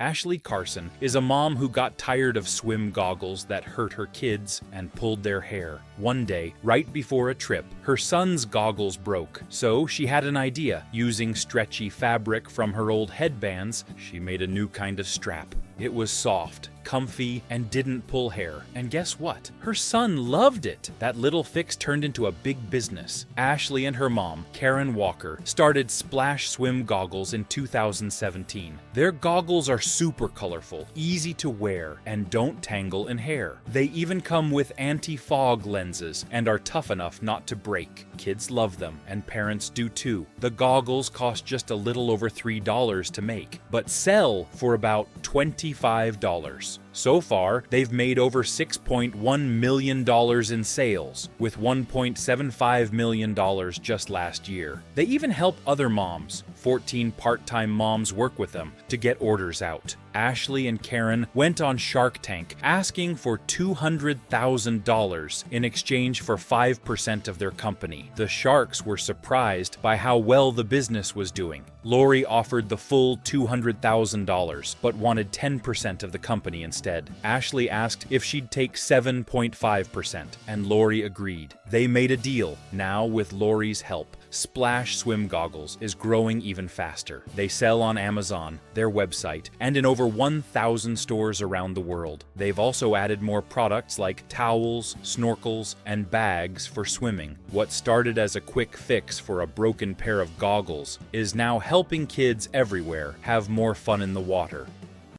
Ashley Carson is a mom who got tired of swim goggles that hurt her kids and pulled their hair. One day, right before a trip, her son's goggles broke, so she had an idea. Using stretchy fabric from her old headbands, she made a new kind of strap. It was soft, comfy, and didn't pull hair. And guess what? Her son loved it! That little fix turned into a big business. Ashley and her mom, Karen Walker, started Splash Swim Goggles in 2017. Their goggles are super colorful, easy to wear, and don't tangle in hair. They even come with anti-fog lenses and are tough enough not to break. Kids love them, and parents do too. The goggles cost just a little over $3 to make, but sell for about $25. So far, they've made over $6.1 million in sales, with $1.75 million just last year. They even help other moms. 14 part-time moms work with them to get orders out. Ashley and Karen went on Shark Tank asking for $200,000 in exchange for 5% of their company. The sharks were surprised by how well the business was doing. Lori offered the full $200,000, but wanted 10% of the company instead. Ashley asked if she'd take 7.5%, and Lori agreed. They made a deal. Now, with Lori's help, Splash Swim Goggles is growing even faster. They sell on Amazon, their website, and in over 1,000 stores around the world. They've also added more products like towels, snorkels, and bags for swimming. What started as a quick fix for a broken pair of goggles is now helping kids everywhere have more fun in the water.